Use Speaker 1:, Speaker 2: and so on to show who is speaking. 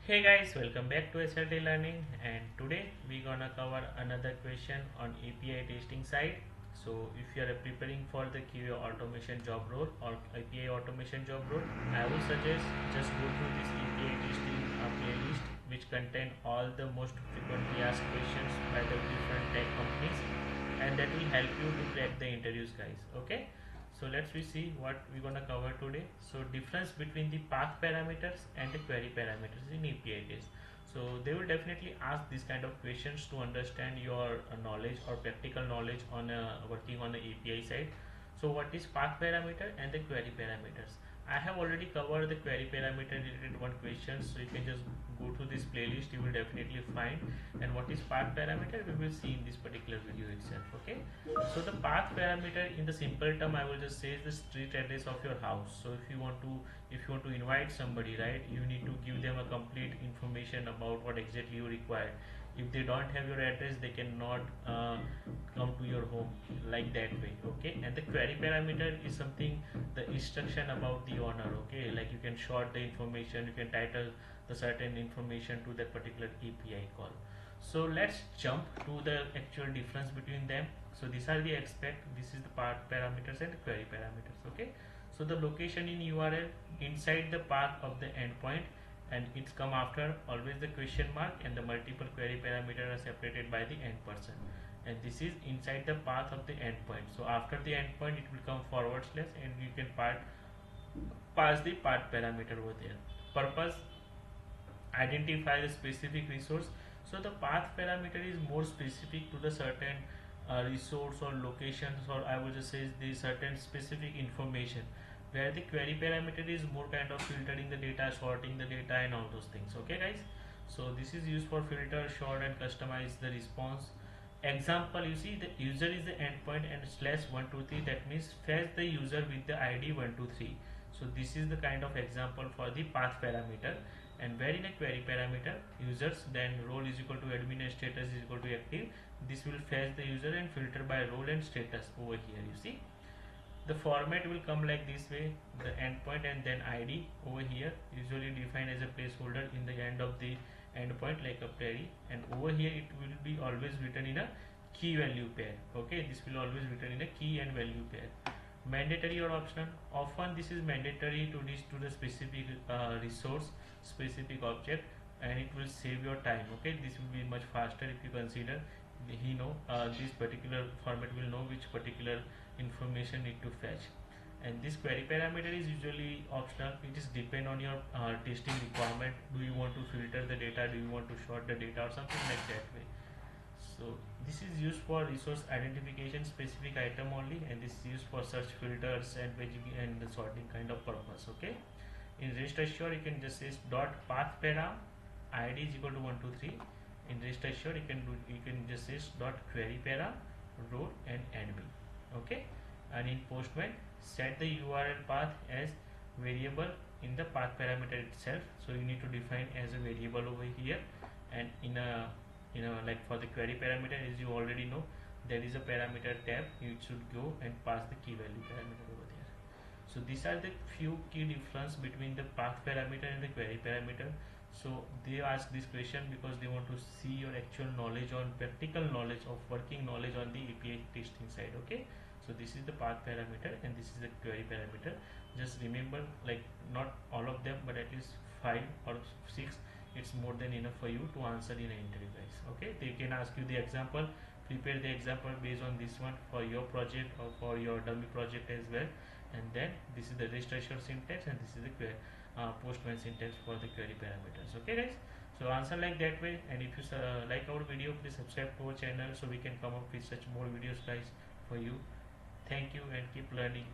Speaker 1: Hey guys, welcome back to SLT Learning, and today we're gonna cover another question on API testing side. So if you are preparing for the QA automation job role or API automation job role, I would suggest just go through this API testing playlist which contain all the most frequently asked questions by the different tech companies, and that will help you to crack the interviews, guys. Okay, so let's we see what we're gonna cover today. So difference between the path parameters and the query parameters in API test. So they will definitely ask this kind of questions to understand your knowledge or practical knowledge on working on the API side. So what is path parameter and the query parameters? I have already covered the query parameter related one question, so you can just go to this playlist, you will definitely find. And what is path parameter, we will see in this particular video itself. Okay, so the path parameter in the simple term I will just say is the street address of your house. So if you want to invite somebody, right, you need to give them a complete information about what exactly you require. If they don't have your address, they cannot come to your home like that way. Okay, and the query parameter is something, the instruction about the owner. Okay, like you can sort the information, you can title the certain information to that particular API call. So let's jump to the actual difference between them. So these are the expect, this is the path parameters and the query parameters. Okay, so the location in URL inside the path of the endpoint, and it's come after always the question mark, and the multiple query parameters are separated by the end person, and this is inside the path of the endpoint. So after the endpoint it will come forward slash, and you can pass the path parameter over there. Purpose, identify the specific resource. So the path parameter is more specific to the certain resource or locations, or I would just say the certain specific information, where the query parameter is more kind of filtering the data, sorting the data and all those things. Okay guys, so this is used for filter, sort and customize the response. Example, you see the user is the endpoint and slash 123, that means fetch the user with the ID 123. So this is the kind of example for the path parameter. And where in a query parameter, users, then role is equal to admin and status is equal to active, this will fetch the user and filter by role and status over here. You see the format will come like this way, the endpoint and then ID over here, usually defined as a placeholder in the end of the endpoint like a query, and over here it will be always written in a key value pair. Okay, this will always written in a key and value pair. Mandatory or optional, often this is mandatory to reach to the specific resource, specific object, and it will save your time. Okay, this will be much faster if you consider he know this particular format will know which particular information need to fetch. And this query parameter is usually optional, it is depend on your testing requirement. Do you want to filter the data, do you want to sort the data or something like that way. So this is used for resource identification specific item only, and this is used for search filters and the sorting kind of purpose. Okay, in rest assured you can just say dot path param id is equal to 123. In rest assured you can just say dot query param role and admin. Okay, and in postman set the URL path as variable in the path parameter itself. So you need to define as a variable over here, and in a like for the query parameter, as you already know, there is a parameter tab, you should go and pass the key value parameter over there. So these are the few key difference between the path parameter and the query parameter. So they ask this question because they want to see your actual knowledge on practical knowledge of working knowledge on the API testing side. Okay, so this is the path parameter and this is the query parameter. Just remember, like not all of them, but at least 5 or 6, it's more than enough for you to answer in an interview, guys. Okay, they can ask you the example, prepare the example based on this one for your project or for your dummy project as well. And then this is the registration syntax and this is the postman syntax for the query parameters. Okay guys, so answer like that way. And if you like our video, please subscribe to our channel so we can come up with such more videos, guys, for you. Thank you and keep learning.